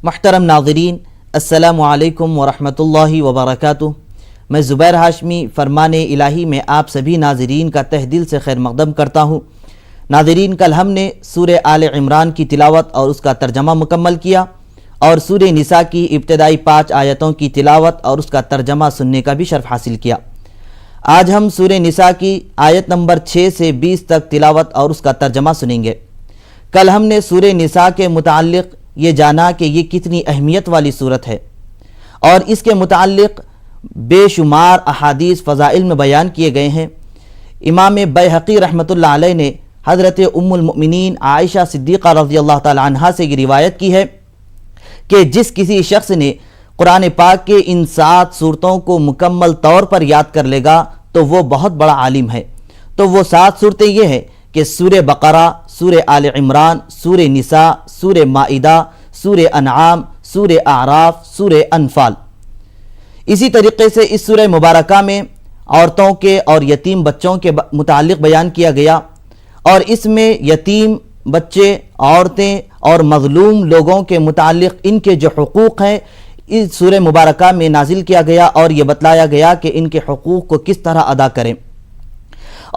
محترم ناظرین، السلام علیکم ورحمۃ اللہ وبرکاتہ۔ میں زبیر ہاشمی فرمان الہی میں آپ سبھی ناظرین کا تہ دل سے خیر مقدم کرتا ہوں۔ ناظرین، کل ہم نے سورہ آل عمران کی تلاوت اور اس کا ترجمہ مکمل کیا اور سورہ نساء کی ابتدائی 5 آیتوں کی تلاوت اور اس کا ترجمہ سننے کا بھی شرف حاصل کیا۔ آج ہم سورہ نساء کی آیت نمبر 6 سے 20 تک تلاوت اور اس کا ترجمہ سنیں گے۔ کل ہم نے سورہ نساء کے متعلق یہ جانا کہ یہ کتنی اہمیت والی صورت ہے اور اس کے متعلق بے شمار احادیث فضائل میں بیان کیے گئے ہیں۔ امام بیہقی رحمۃ اللہ علیہ نے حضرت ام المؤمنین عائشہ صدیقہ رضی اللہ تعالی عنہا سے یہ روایت کی ہے کہ جس کسی شخص نے قرآن پاک کے ان 7 صورتوں کو مکمل طور پر یاد کر لے گا تو وہ بہت بڑا عالم ہے۔ تو وہ 7 صورتیں یہ ہیں کہ سورہ بقرہ، سورہ آل عمران، سورہ نساء، سورہ مائدہ، سورہ انعام، سورہ اعراف، سورہ انفال۔ اسی طریقے سے اس سورہ مبارکہ میں عورتوں کے اور یتیم بچوں کے متعلق بیان کیا گیا، اور اس میں یتیم بچے، عورتیں اور مظلوم لوگوں کے متعلق ان کے جو حقوق ہیں اس سورہ مبارکہ میں نازل کیا گیا، اور یہ بتلایا گیا کہ ان کے حقوق کو کس طرح ادا کریں۔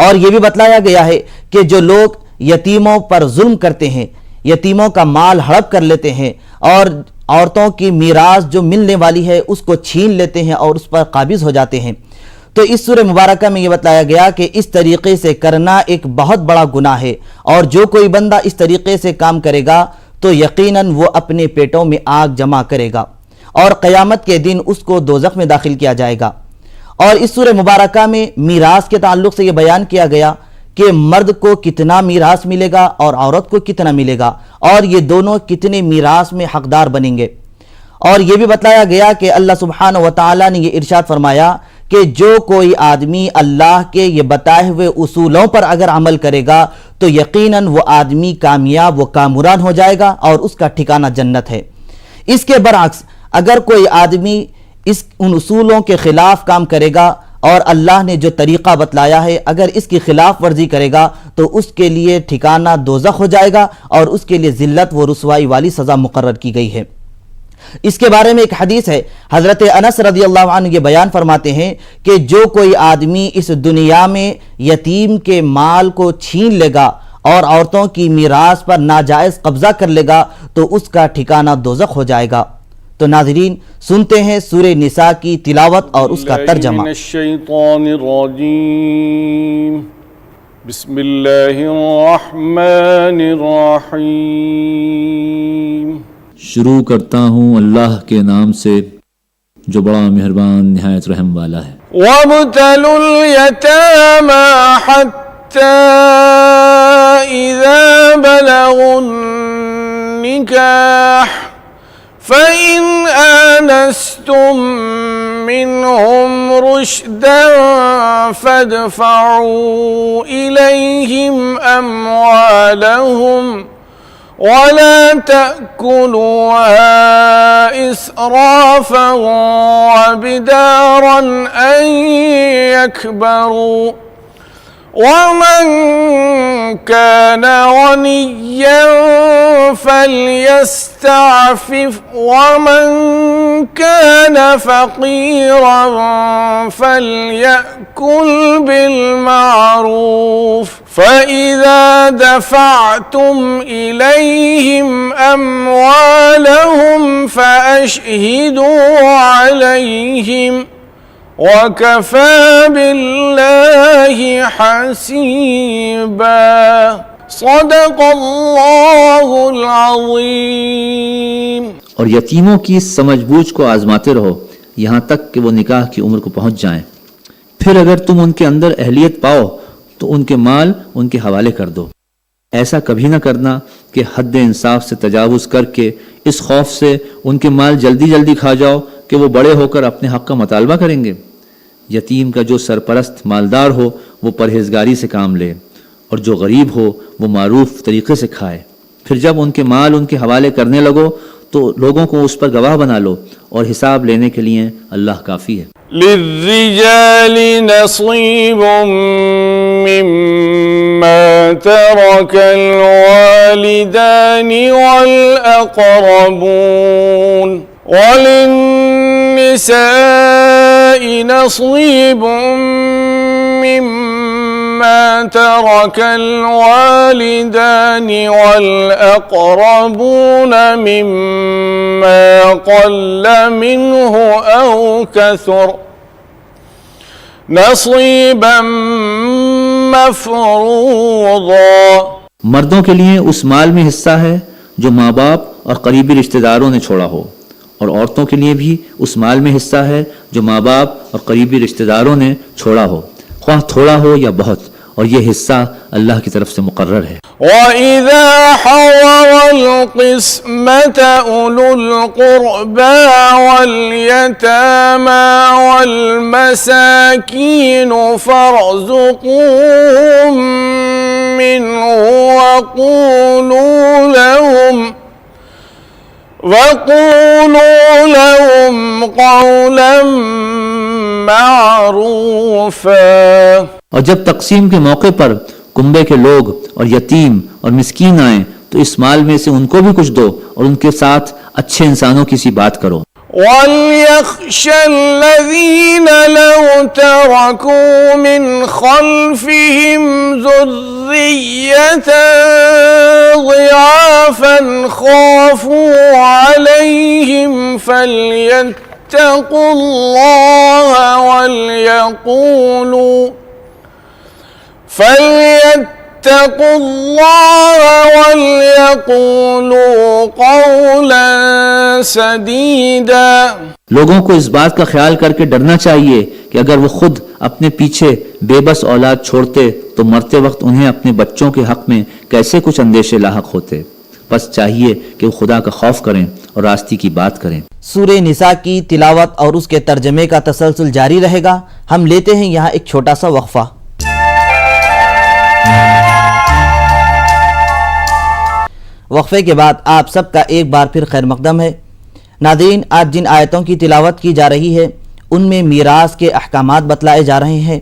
اور یہ بھی بتلایا گیا ہے کہ جو لوگ یتیموں پر ظلم کرتے ہیں، یتیموں کا مال ہڑپ کر لیتے ہیں اور عورتوں کی میراث جو ملنے والی ہے اس کو چھین لیتے ہیں اور اس پر قابض ہو جاتے ہیں، تو اس سورہ مبارکہ میں یہ بتلایا گیا کہ اس طریقے سے کرنا ایک بہت بڑا گناہ ہے، اور جو کوئی بندہ اس طریقے سے کام کرے گا تو یقیناً وہ اپنے پیٹوں میں آگ جمع کرے گا اور قیامت کے دن اس کو دوزخ میں داخل کیا جائے گا۔ اور اس سورہ مبارکہ میں میراث کے تعلق سے یہ بیان کیا گیا کہ مرد کو کتنا میراث ملے گا اور عورت کو کتنا ملے گا، اور یہ دونوں کتنے میراث میں حقدار بنیں گے۔ اور یہ بھی بتلایا گیا کہ اللہ سبحانہ وتعالی نے یہ ارشاد فرمایا کہ جو کوئی آدمی اللہ کے یہ بتائے ہوئے اصولوں پر اگر عمل کرے گا تو یقیناً وہ آدمی کامیاب و کامران ہو جائے گا اور اس کا ٹھکانہ جنت ہے۔ اس کے برعکس اگر کوئی آدمی ان اصولوں کے خلاف کام کرے گا اور اللہ نے جو طریقہ بتلایا ہے اگر اس کی خلاف ورزی کرے گا تو اس کے لیے ٹھکانہ دوزخ ہو جائے گا اور اس کے لیے ذلت و رسوائی والی سزا مقرر کی گئی ہے۔ اس کے بارے میں ایک حدیث ہے، حضرت انس رضی اللہ عنہ یہ بیان فرماتے ہیں کہ جو کوئی آدمی اس دنیا میں یتیم کے مال کو چھین لے گا اور عورتوں کی میراث پر ناجائز قبضہ کر لے گا تو اس کا ٹھکانہ دوزخ ہو جائے گا۔ تو ناظرین، سنتے ہیں سورہ نساء کی تلاوت اور اس کا ترجمہ۔ الشیطان الرجیم، بسم اللہ الرحمن الرحیم۔ شروع کرتا ہوں اللہ کے نام سے جو بڑا مہربان نہایت رحم والا ہے۔ وَابْتَلُوا الْيَتَامَى حَتَّى إِذَا بَلَغُوا النِّكَاحَ فَإِنْ آنَسْتُمْ مِنْهُمْ رُشْدًا فَادْفَعُوا إِلَيْهِمْ أَمْوَالَهُمْ وَلَا تَأْكُلُوهَا إِسْرَافًا وَبِدَارًا أَنْ يَكْبَرُوا وَمَنْ كَانَ غَنِيًّا فَلْيَسْتَعْفِفْ وَمَنْ كَانَ فَقِيرًا فَلْيَأْكُلْ بِالْمَعْرُوفِ فَإِذَا دَفَعْتُمْ إِلَيْهِمْ أَمْوَالَهُمْ فَأَشْهِدُوا عَلَيْهِمْ وَكَفَى بِاللَّهِ حَسِيبًا۔ صدق اللہ العظیم۔ اور یتیموں کی سمجھ بوجھ کو آزماتے رہو یہاں تک کہ وہ نکاح کی عمر کو پہنچ جائیں، پھر اگر تم ان کے اندر اہلیت پاؤ تو ان کے مال ان کے حوالے کر دو۔ ایسا کبھی نہ کرنا کہ حد انصاف سے تجاوز کر کے اس خوف سے ان کے مال جلدی جلدی کھا جاؤ کہ وہ بڑے ہو کر اپنے حق کا مطالبہ کریں گے۔ یتیم کا جو سرپرست مالدار ہو وہ پرہیزگاری سے کام لے، اور جو غریب ہو وہ معروف طریقے سے کھائے۔ پھر جب ان کے مال ان کے حوالے کرنے لگو تو لوگوں کو اس پر گواہ بنا لو، اور حساب لینے کے لیے اللہ کافی ہے۔ للرجال نصیب مما ترك الوالدان والأقربون وللنساء نصيب مما ترك الوالدان والأقربون مما قل منه أو كثر نصيبا مفروضا. مردوں کے لیے اس مال میں حصہ ہے جو ماں باپ اور قریبی رشتہ داروں نے چھوڑا ہو، اور عورتوں کے لیے بھی اس مال میں حصہ ہے جو ماں باپ اور قریبی رشتہ داروں نے چھوڑا ہو، خواہ تھوڑا ہو یا بہت، اور یہ حصہ اللہ کی طرف سے مقرر ہے. وَإِذَا حَضَرَ الْقِسْمَةَ أُولُو الْقُرْبَى وَالْيَتَامَى وَالْمَسَاكِينُ فَارْزُقُوهُم مِّنْهُ وَقُولُوا لَهُمْ قَوْلًا مَّعْرُوفًا. اور جب تقسیم کے موقع پر کنبے کے لوگ اور یتیم اور مسکین آئیں تو اس مال میں سے ان کو بھی کچھ دو اور ان کے ساتھ اچھے انسانوں کی سی بات کرو. وَلْيَخْشَ الَّذِينَ لَوْ تَرَكُوا مِنْ خَلْفِهِمْ ذُرِّيَّةً ضِعَافًا خَافُوا عَلَيْهِمْ فَلْيَتَّقُوا اللَّهَ وَلْيَقُولُوا قَوْلًا سَدِيدًا. لوگوں کو اس بات کا خیال کر کے ڈرنا چاہیے کہ اگر وہ خود اپنے پیچھے بے بس اولاد چھوڑتے تو مرتے وقت انہیں اپنے بچوں کے حق میں کیسے کچھ اندیشے لاحق ہوتے. بس چاہیے کہ وہ خدا کا خوف کریں اور راستی کی بات کریں. سورہ نساء کی تلاوت اور اس کے ترجمے کا تسلسل جاری رہے گا. ہم لیتے ہیں یہاں ایک چھوٹا سا وقفہ. وقفے کے بعد آپ سب کا ایک بار پھر خیر مقدم ہے. ناظرین، آج جن آیتوں کی تلاوت کی جا رہی ہے ان میں میراث کے احکامات بتلائے جا رہے ہیں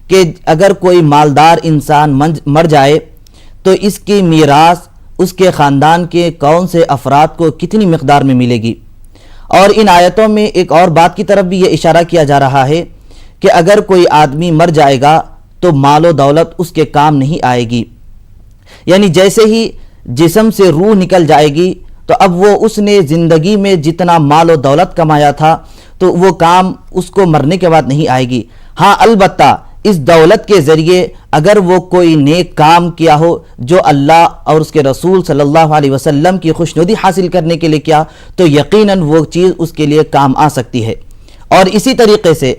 کہ اگر کوئی مالدار انسان مر جائے تو اس کی میراث اس کے خاندان کے کون سے افراد کو کتنی مقدار میں ملے گی. اور ان آیتوں میں ایک اور بات کی طرف بھی یہ اشارہ کیا جا رہا ہے کہ اگر کوئی آدمی مر جائے گا تو مال و دولت اس کے کام نہیں آئے گی. یعنی جیسے ہی جسم سے روح نکل جائے گی تو اب وہ اس نے زندگی میں جتنا مال و دولت کمایا تھا تو وہ کام اس کو مرنے کے بعد نہیں آئے گی. ہاں البتہ اس دولت کے ذریعے اگر وہ کوئی نیک کام کیا ہو جو اللہ اور اس کے رسول صلی اللہ علیہ وسلم کی خوشنودی حاصل کرنے کے لیے کیا تو یقیناً وہ چیز اس کے لیے کام آ سکتی ہے. اور اسی طریقے سے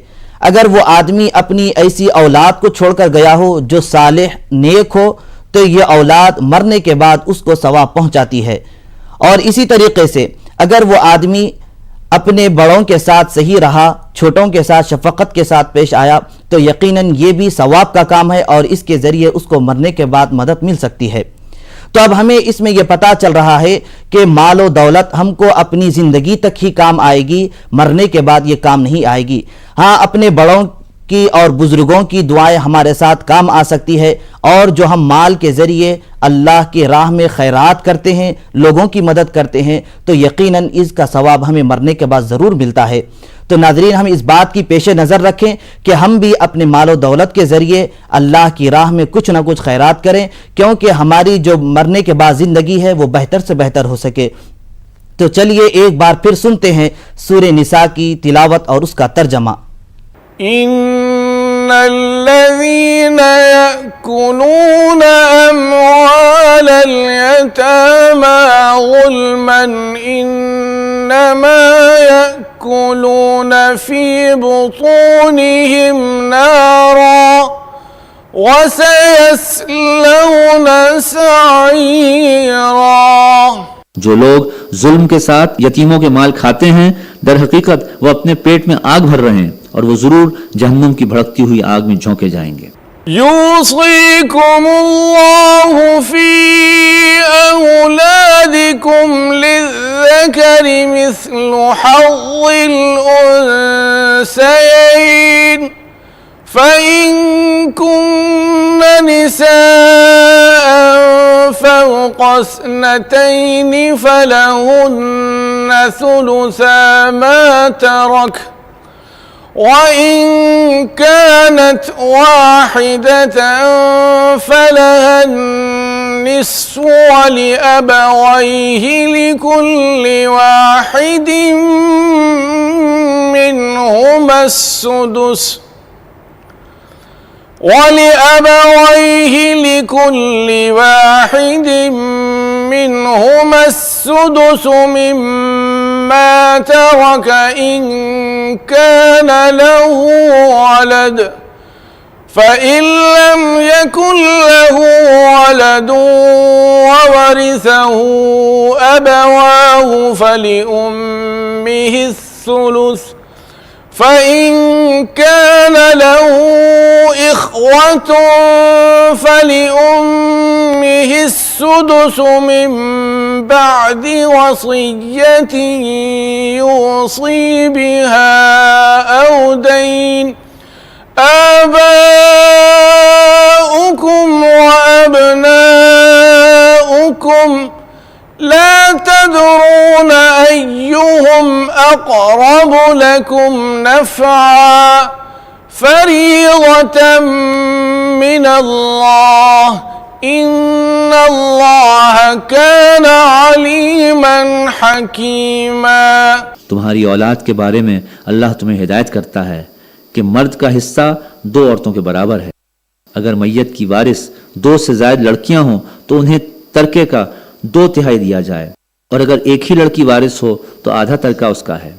اگر وہ آدمی اپنی ایسی اولاد کو چھوڑ کر گیا ہو جو صالح نیک ہو تو یہ اولاد مرنے کے بعد اس کو ثواب پہنچاتی ہے. اور اسی طریقے سے اگر وہ آدمی اپنے بڑوں کے ساتھ صحیح رہا، چھوٹوں کے ساتھ شفقت کے ساتھ پیش آیا تو یقیناً یہ بھی ثواب کا کام ہے اور اس کے ذریعے اس کو مرنے کے بعد مدد مل سکتی ہے. تو اب ہمیں اس میں یہ پتہ چل رہا ہے کہ مال و دولت ہم کو اپنی زندگی تک ہی کام آئے گی، مرنے کے بعد یہ کام نہیں آئے گی. ہاں اپنے بڑوں کی اور بزرگوں کی دعائیں ہمارے ساتھ کام آ سکتی ہے، اور جو ہم مال کے ذریعے اللہ کی راہ میں خیرات کرتے ہیں، لوگوں کی مدد کرتے ہیں تو یقیناً اس کا ثواب ہمیں مرنے کے بعد ضرور ملتا ہے. تو ناظرین، ہم اس بات کی پیش نظر رکھیں کہ ہم بھی اپنے مال و دولت کے ذریعے اللہ کی راہ میں کچھ نہ کچھ خیرات کریں، کیونکہ ہماری جو مرنے کے بعد زندگی ہے وہ بہتر سے بہتر ہو سکے. تو چلیے ایک بار پھر سنتے ہیں سورہ نساء کی تلاوت اور اس کا ترجمہ. إن الذين يأكلون أموال اليتامى ظلما إنما يأكلون في بطونهم نارا وسيصلون سعيرا. جو لوگ ظلم کے ساتھ یتیموں کے مال کھاتے ہیں در حقیقت وہ اپنے پیٹ میں آگ بھر رہے ہیں اور وہ ضرور جہنم کی بھڑکتی ہوئی آگ میں جھونکے جائیں گے. يوصيكم الله في أولادكم للذكر مثل حظ الأنثيين فإن كن نساء فوق اثنتين فلهن ثلثا ما ترك، وإن كانت واحدة فلها النصف ولأبويه لكل واحد منهما السدس مما ترك إن كان له ولد، فإن لم يكن له ولد وورثه أبواه فلأمه الثلث، فإن كان له إخوة فلأمه السدس من بعد وصية يوصي بها أو دين. آباؤكم وأبناؤكم لا تدرون أيهم أقرب لكم نفعا فريضة من الله إن الله كان عليما حكيما. تمہاری اولاد کے بارے میں اللہ تمہیں ہدایت کرتا ہے کہ مرد کا حصہ 2 عورتوں کے برابر ہے. اگر میت کی وارث 2 سے زائد لڑکیاں ہوں تو انہیں ترکے کا 2/3 دیا جائے، اور اگر ایک ہی لڑکی وارث ہو تو آدھا ترکہ اس کا ہے.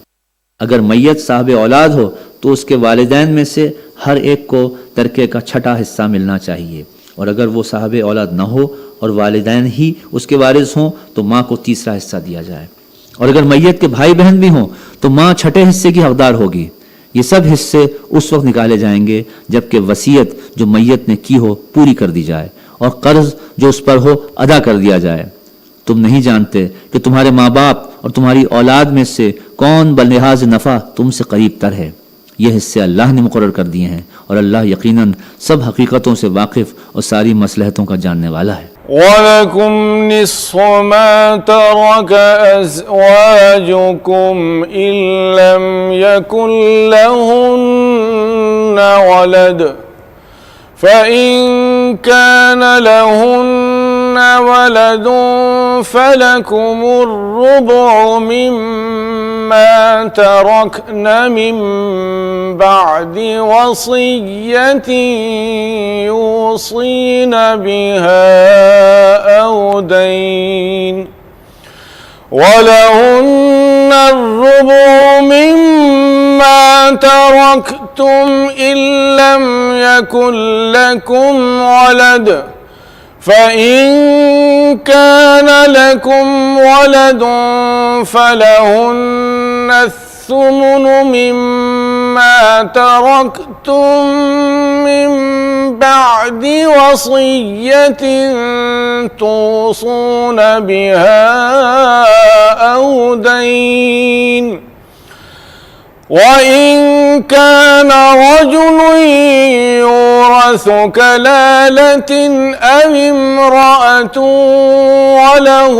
اگر میت صاحب اولاد ہو تو اس کے والدین میں سے ہر ایک کو ترکے کا 6واں حصہ ملنا چاہیے، اور اگر وہ صاحب اولاد نہ ہو اور والدین ہی اس کے وارث ہوں تو ماں کو 3واں حصہ دیا جائے، اور اگر میت کے بھائی بہن بھی ہوں تو ماں 6 حصے کی حقدار ہوگی. یہ سب حصے اس وقت نکالے جائیں گے جبکہ وصیت جو میت نے کی ہو پوری کر دی جائے اور قرض جو اس پر ہو ادا کر دیا جائے. تم نہیں جانتے کہ تمہارے ماں باپ اور تمہاری اولاد میں سے کون بلحاظ نفع تم سے قریب تر ہے. یہ حصے اللہ نے مقرر کر دیے ہیں، اور اللہ یقیناً سب حقیقتوں سے واقف اور ساری مصلحتوں کا جاننے والا ہے. وَلَكُمْ نِصْفُ مَا تَرَكَ أَزْوَاجُكُمْ إِن لَّمْ يَكُن لَّهُنَّ وَلَدٌ، فَإِن كَانَ لَهُنَّ وَلَدٌ فَلَكُمُ الرُّبُعُ مِمَّا تَرَكْنَ مِن بَعْدِ وَصِيَّةٍ يُوصِينَ بِهَا أَوْ دَيْنٍ، وَلَهُنَّ الرُّبُعُ مِمَّا تَرَكْتُمْ إِن لَّمْ يَكُن لَّكُمْ وَلَدٌ، فَإِن كَانَ لَكُمْ وَلَدٌ فَلَهُنَّ الثُّمُنُ مِمَّا تَرَكْتُم مِّن بَعْدِ وَصِيَّةٍ تُوصُونَ بِهَا أَوْ دَيْنٍ. وَإِن كَانَ رَجُلٌ يُورَثُ كَلَالَةٍ أَوِ امْرَأَةٌ وَلَهُ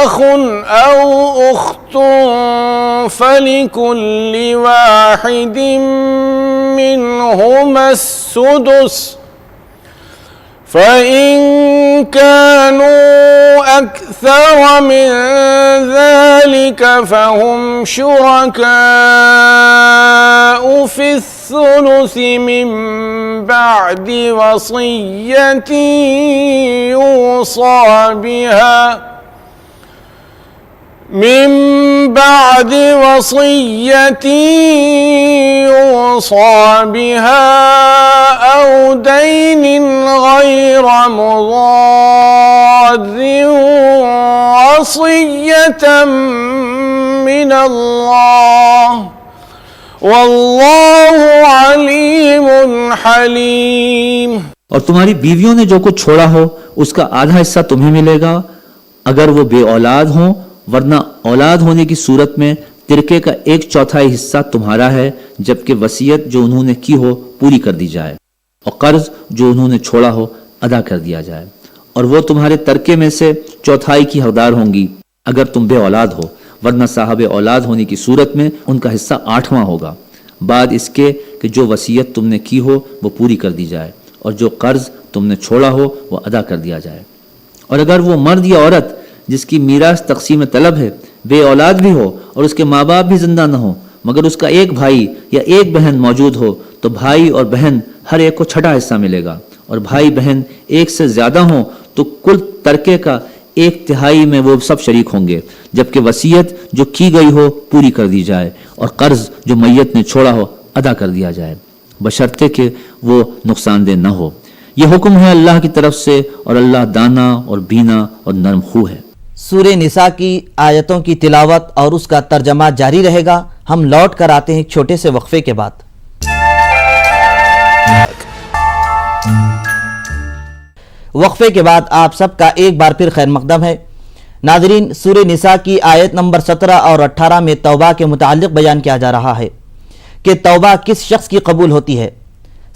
أَخٌ أَوْ أُخْتٌ فَلِكُلِّ وَاحِدٍ مِّنْهُمَا السُّدُسُ، فَإِن كَانُوا أَكْثَرَ مِن ذَلِكَ فَهُمْ شُرَكَاءُ فِي الثُّلُثِ مِن بَعْدِ وَصِيَّةٍ يُوصَى بِهَا أَوْ دَيْنٍ غَيْرَ مُضَارٍّ وَصِيَّةً مِّنَ اللَّهِ وَاللَّهُ عَلِيمٌ حَلِيمٌ. اور تمہاری بیویوں نے جو کچھ چھوڑا ہو اس کا آدھا حصہ تمہیں ملے گا اگر وہ بے اولاد ہوں، ورنہ اولاد ہونے کی صورت میں ترکے کا 1/4 حصہ تمہارا ہے جبکہ وصیت جو انہوں نے کی ہو پوری کر دی جائے اور قرض جو انہوں نے چھوڑا ہو ادا کر دیا جائے، اور وہ تمہارے ترکے میں سے چوتھائی کی حقدار ہوں گی اگر تم بے اولاد ہو، ورنہ صاحب اولاد ہونے کی صورت میں ان کا حصہ 8واں ہوگا، بعد اس کے کہ جو وصیت تم نے کی ہو وہ پوری کر دی جائے اور جو قرض تم نے چھوڑا ہو وہ ادا کر دیا جائے۔ اور اگر وہ مرد یا عورت جس کی میراث تقسیم طلب ہے بے اولاد بھی ہو اور اس کے ماں باپ بھی زندہ نہ ہو مگر اس کا ایک بھائی یا ایک بہن موجود ہو تو بھائی اور بہن ہر ایک کو چھٹا حصہ ملے گا، اور بھائی بہن ایک سے زیادہ ہوں تو کل ترکے کا 1/3 میں وہ سب شریک ہوں گے، جبکہ وصیت جو کی گئی ہو پوری کر دی جائے اور قرض جو میت نے چھوڑا ہو ادا کر دیا جائے، بشرطے کہ وہ نقصان دہ نہ ہو۔ یہ حکم ہے اللہ کی طرف سے، اور اللہ دانا اور بینا اور نرم خو ہے۔ سورہ نساء کی آیتوں کی تلاوت اور اس کا ترجمہ جاری رہے گا۔ ہم لوٹ کر آتے ہیں ایک چھوٹے سے وقفے کے بعد۔ وقفے کے بعد آپ سب کا ایک بار پھر خیر مقدم ہے۔ ناظرین، سورہ نساء کی آیت نمبر 17 اور 18 میں توبہ کے متعلق بیان کیا جا رہا ہے کہ توبہ کس شخص کی قبول ہوتی ہے۔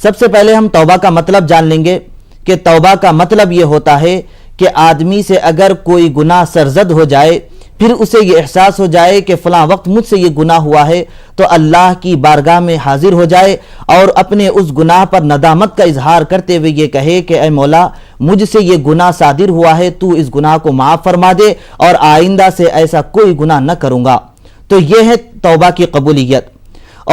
سب سے پہلے ہم توبہ کا مطلب جان لیں گے کہ توبہ کا مطلب یہ ہوتا ہے کہ آدمی سے اگر کوئی گناہ سرزد ہو جائے، پھر اسے یہ احساس ہو جائے کہ فلاں وقت مجھ سے یہ گناہ ہوا ہے، تو اللہ کی بارگاہ میں حاضر ہو جائے اور اپنے اس گناہ پر ندامت کا اظہار کرتے ہوئے یہ کہے کہ اے مولا، مجھ سے یہ گناہ صادر ہوا ہے، تو اس گناہ کو معاف فرما دے اور آئندہ سے ایسا کوئی گناہ نہ کروں گا۔ تو یہ ہے توبہ کی قبولیت۔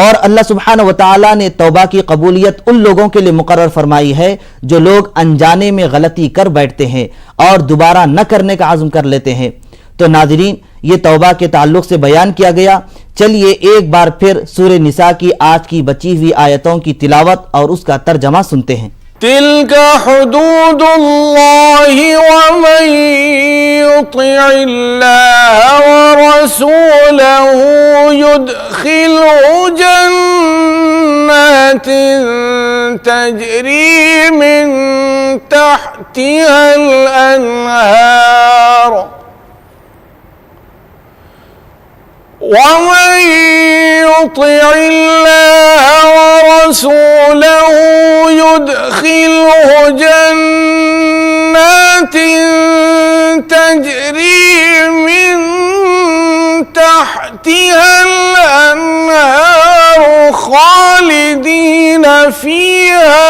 اور اللہ سبحانہ وتعالی نے توبہ کی قبولیت ان لوگوں کے لیے مقرر فرمائی ہے جو لوگ انجانے میں غلطی کر بیٹھتے ہیں اور دوبارہ نہ کرنے کا عزم کر لیتے ہیں۔ تو ناظرین، یہ توبہ کے تعلق سے بیان کیا گیا۔ چلیے ایک بار پھر سورہ نساء کی آج کی بچی ہوئی آیتوں کی تلاوت اور اس کا ترجمہ سنتے ہیں۔ تلك حدود الله ومن يطع الله ورسوله يدخله جنات تجري من تحتها الأنهار ومن يطع الله ورسوله يدخله جنات تجري من تحتها الأنهار خالدين فيها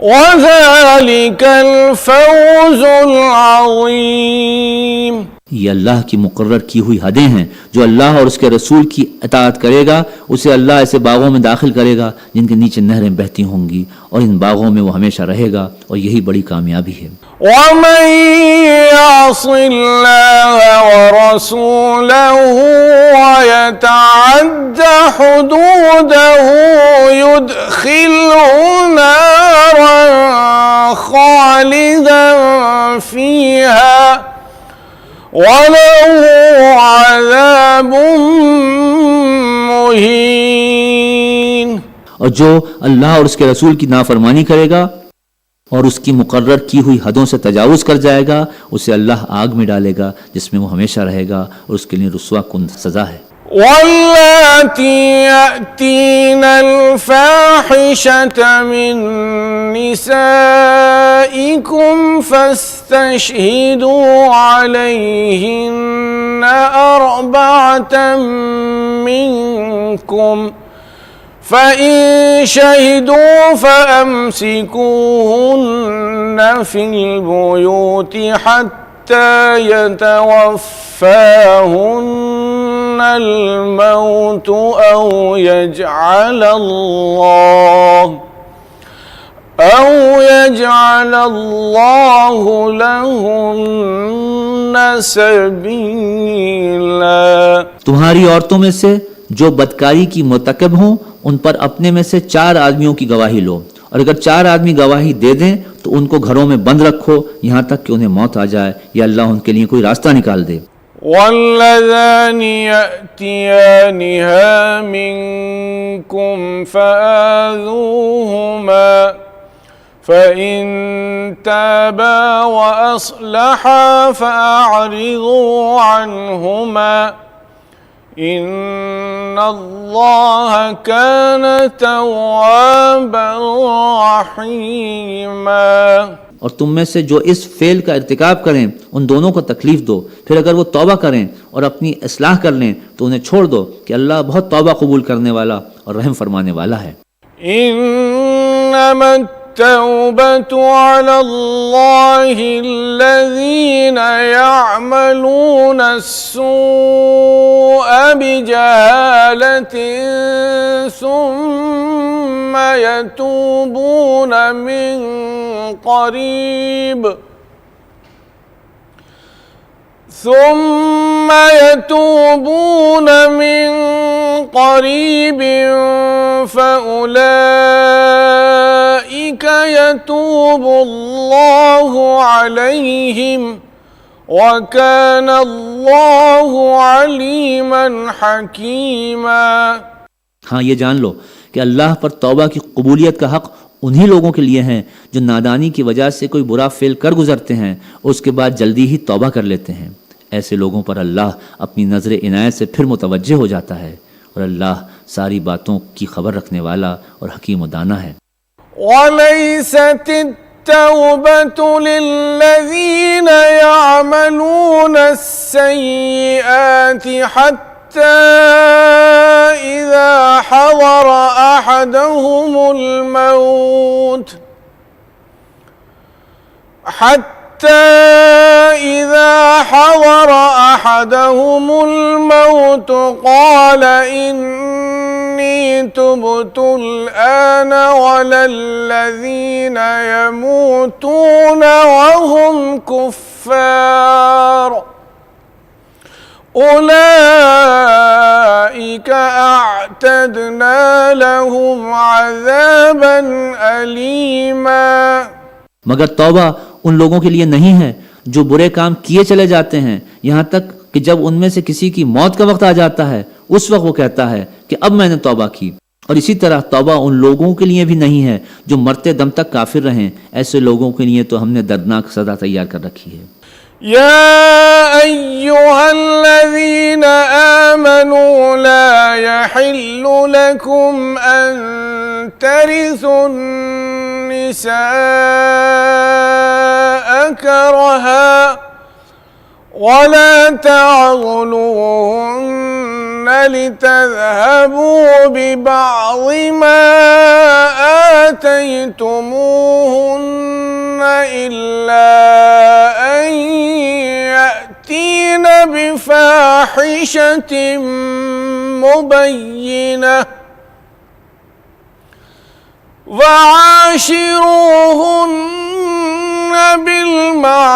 وذلك الفوز العظيم۔ یہ اللہ کی مقرر کی ہوئی حدیں ہیں۔ جو اللہ اور اس کے رسول کی اطاعت کرے گا اسے اللہ ایسے باغوں میں داخل کرے گا جن کے نیچے نہریں بہتی ہوں گی، اور ان باغوں میں وہ ہمیشہ رہے گا، اور یہی بڑی کامیابی ہے۔ ومن يعص الله ورسوله ويتعد حدوده يدخله نارا خالدا فيها وَلَهُ عَذَابٌ مُّهِينٌ۔ اور جو اللہ اور اس کے رسول کی نافرمانی کرے گا اور اس کی مقرر کی ہوئی حدوں سے تجاوز کر جائے گا، اسے اللہ آگ میں ڈالے گا جس میں وہ ہمیشہ رہے گا، اور اس کے لیے رسوا کن سزا ہے۔ واللاتي يأتين الفاحشة من نسائكم فاستشهدوا عليهن 4 منكم فإن شهدوا فأمسكوهن في البيوت حتى يتوفاهن الموت أو يجعل الله لهن سبيلا۔ تمہاری عورتوں میں سے جو بدکاری کی مرتکب ہوں ان پر اپنے میں سے 4 آدمیوں کی گواہی لو، اور اگر 4 آدمی گواہی دے دیں تو ان کو گھروں میں بند رکھو یہاں تک کہ انہیں موت آ جائے یا اللہ ان کے لیے کوئی راستہ نکال دے۔ واللذان يأتيانها منكم فآذوهما فإن تابا وأصلحا فأعرضوا عنهما إن اللہ کان توابا رحیما۔ اور تم میں سے جو اس فعل کا ارتکاب کریں ان دونوں کو تکلیف دو، پھر اگر وہ توبہ کریں اور اپنی اصلاح کر لیں تو انہیں چھوڑ دو کہ اللہ بہت توبہ قبول کرنے والا اور رحم فرمانے والا ہے۔ انما التوبة على الله الذين يعملون السوء بجهالة ثم يتوبون من قريب فأولئك يتوب الله عليهم وكان الله عليما حكيما۔ ہاں یہ جان لو کہ اللہ پر توبہ کی قبولیت کا حق انہی لوگوں کے لیے ہیں جو نادانی کی وجہ سے کوئی برا فعل کر گزرتے ہیں اور اس کے بعد جلدی ہی توبہ کر لیتے ہیں۔ ایسے لوگوں پر اللہ اپنی نظر عنایت سے پھر متوجہ ہو جاتا ہے، اور اللہ ساری باتوں کی خبر رکھنے والا اور حکیم و دانا ہے۔ وَلَيْسَتِ التَّوْبَةُ لِلَّذِينَ يَعْمَلُونَ السَّيِّئَاتِ حَتَّى إِذَا حَضَرَ أَحَدَهُمُ الموت قال إني تبت الآن ولا الذين يموتون وهم كفار أولئك أعتدنا لهم عذابا أليما۔ مگر توبہ ان لوگوں کے لیے نہیں ہے جو برے کام کیے چلے جاتے ہیں یہاں تک کہ جب ان میں سے کسی کی موت کا وقت آ جاتا ہے اس وقت وہ کہتا ہے کہ اب میں نے توبہ کی۔ اور اسی طرح توبہ ان لوگوں کے لیے بھی نہیں ہے جو مرتے دم تک کافر رہیں، ایسے لوگوں کے لیے تو ہم نے دردناک سزا تیار کر رکھی ہے۔ يا أيها الذين آمنوا لا يحل لكم أن ترثوا النساء كرها ولا تعضلوهن لتذهبوا ببعض ما آتيتموهن إلا أن يأتين بفاحشة مبينة وعاشروهن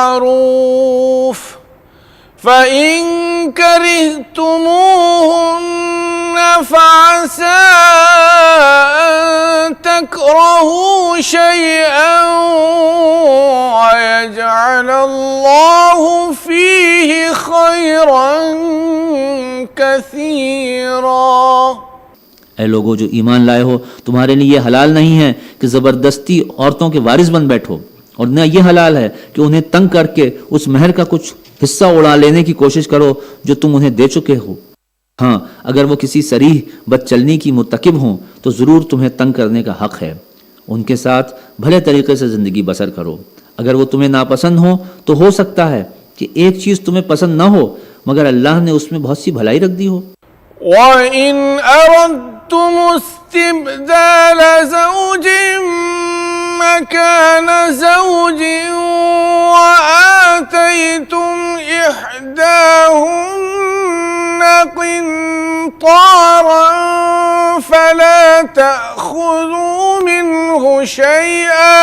بالمعروف فإن كرهتموهن فعسى أن تكرهوا شيئا ويجعل الله فيه خيرا كثيرا۔ اے لوگو جو ایمان لائے ہو، تمہارے لیے یہ حلال نہیں ہے کہ زبردستی عورتوں کے وارث بن بیٹھو، اور نہ یہ حلال ہے کہ انہیں تنگ کر کے اس مہر کا کچھ حصہ اڑا لینے کی کوشش کرو جو تم انہیں دے چکے ہو۔ ہاں اگر وہ کسی صریح بد چلنی کی مرتکب ہوں تو ضرور تمہیں تنگ کرنے کا حق ہے، ان کے ساتھ بھلے طریقے سے زندگی بسر کرو۔ اگر وہ تمہیں ناپسند ہوں تو ہو سکتا ہے کہ ایک چیز تمہیں پسند نہ ہو مگر اللہ نے اس میں بہت سی بھلائی رکھ دی ہو۔ وَإِنْ أَرَدْتُمُ اسْتِبْدَالَ زَوْجٍ مَكَانَ زَوْجٍ وَآتَيْتُمْ إِحْدَاهُنَّ قِنطَارًا فَلَا تَأْخُذُوا مِنْهُ شَيْئًا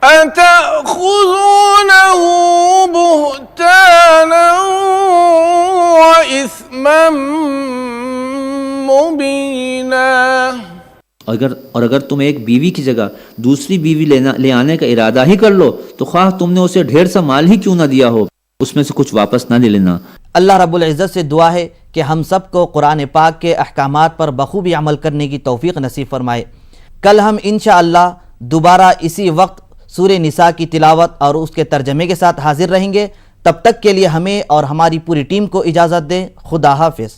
أَتَأْخُذُونَهُ بُهْتَانًا وَإِثْمًا مُبِينًا۔ اور اگر تم ایک بیوی کی جگہ دوسری بیوی لے آنے کا ارادہ ہی کر لو تو خواہ تم نے اسے ڈھیر سا مال ہی کیوں نہ دیا ہو، اس میں سے کچھ واپس نہ لے لینا۔ اللہ رب العزت سے دعا ہے کہ ہم سب کو قرآن پاک کے احکامات پر بخوبی عمل کرنے کی توفیق نصیب فرمائے۔ کل ہم انشاءاللہ دوبارہ اسی وقت سورہ نساء کی تلاوت اور اس کے ترجمے کے ساتھ حاضر رہیں گے۔ تب تک کے لیے ہمیں اور ہماری پوری ٹیم کو اجازت دیں. خدا حافظ.